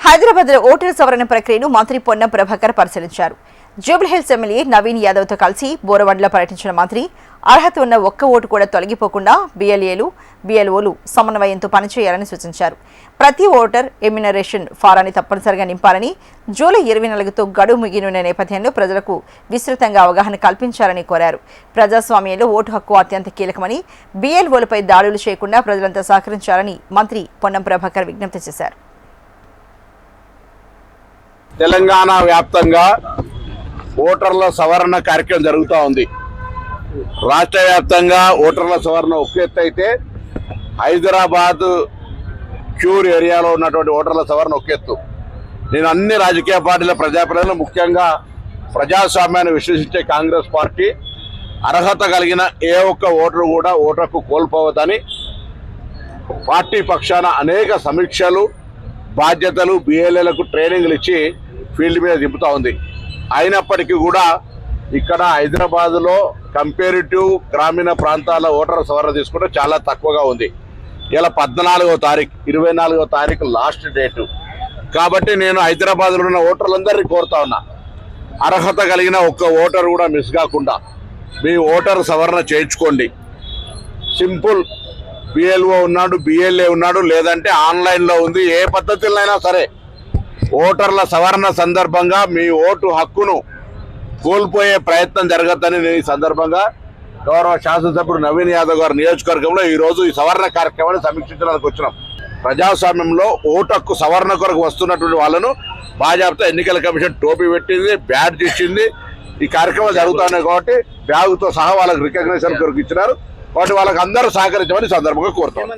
హైదరాబాద్ లో ఓటర్ సవరణ ప్రక్రియను మంత్రి పొన్నం ప్రభాకర్ పరిశీలించారు. జూబ్లీహిల్స్ ఎమ్మెల్యే నవీన్ యాదవ్ తో కలిసి బోరవండ్లో పర్యటించిన మంత్రి అర్హత ఉన్న ఒక్క ఓటు కూడా తొలగిపోకుండా బిఎల్ఓలు సమన్వయంతో పనిచేయాలని సూచించారు. ప్రతి ఓటర్ ఎమ్యునరేషన్ ఫారాన్ని తప్పనిసరిగా నింపాలని, జూలై 24తో గడువు ముగినున్న నేపథ్యంలో ప్రజలకు విస్తృతంగా అవగాహన కల్పించాలని కోరారు. ప్రజాస్వామ్యంలో ఓటు హక్కు అత్యంత కీలకమని, బిఎల్ఓలపై దాడులు చేయకుండా ప్రజలంతా సహకరించాలని మంత్రి పొన్నం ప్రభాకర్ విజ్ఞప్తి చేశారు. తెలంగాణ వ్యాప్తంగా ఓటర్ల సవరణ కార్యక్రమం జరుగుతూ ఉంది. రాష్ట్ర వ్యాప్తంగా ఓటర్ల సవరణ ఒక ఎత్తు అయితే, హైదరాబాద్ క్యూర్ ఏరియాలో ఉన్నటువంటి ఓటర్ల సవరణ ఒక ఎత్తు. నేను అన్ని రాజకీయ పార్టీల ప్రజాప్రతినిధులు, ముఖ్యంగా ప్రజాస్వామ్యాన్ని విశ్వసించే కాంగ్రెస్ పార్టీ అర్హత కలిగిన ఏ ఒక్క ఓటరు కూడా ఓటు హక్కు కోల్పోవద్దని పార్టీ పక్షాన అనేక సమీక్షలు, బాధ్యతలు, బిఎల్ఏలకు ట్రైనింగ్లు ఇచ్చి ఫీల్డ్ మీద దింపుతూ ఉంది. అయినప్పటికీ కూడా ఇక్కడ హైదరాబాద్లో కంపేరిటివ్ గ్రామీణ ప్రాంతాల ఓటర్ సవరణ తీసుకుంటే చాలా తక్కువగా ఉంది. ఇలా 14వ తారీఖు 24వ తారీఖు లాస్ట్ డేటు కాబట్టి నేను హైదరాబాద్లో ఉన్న ఓటర్లందరినీ కోరుతా ఉన్నా, అర్హత కలిగిన ఒక్క ఓటర్ కూడా మిస్ కాకుండా మీ ఓటర్ సవరణ చేయించుకోండి. సింపుల్, బిఎల్ఓ ఉన్నాడు, బిఎల్ఏ ఉన్నాడు, లేదంటే ఆన్లైన్లో ఉంది. ఏ పద్ధతిలోనైనా సరే ఓటర్ల సవరణ సందర్భంగా మీ ఓటు హక్కును కోల్పోయే ప్రయత్నం జరగద్దని నేను ఈ సందర్భంగా గౌరవ శాసనసభ్యుడు నవీన్ యాదవ్ గారి నియోజకవర్గంలో ఈరోజు ఈ సవరణ కార్యక్రమాన్ని సమీక్షించడానికి వచ్చినాం. ప్రజాస్వామ్యంలో ఓటు హక్కు సవరణ కొరకు వస్తున్నటువంటి వాళ్ళను బాజాబ్తా ఎన్నికల కమిషన్ టోపీ పెట్టింది, బ్యాడ్జ్ ఇచ్చింది. ఈ కార్యక్రమం జరుగుతున్నాయి కాబట్టి బ్యాగుతో సహా వాళ్ళకి రికగ్నిషన్ కొరకు ఇచ్చినారు. కాబట్టి వాళ్ళకి అందరూ సహకరించమని సందర్భంగా కోరుతాం.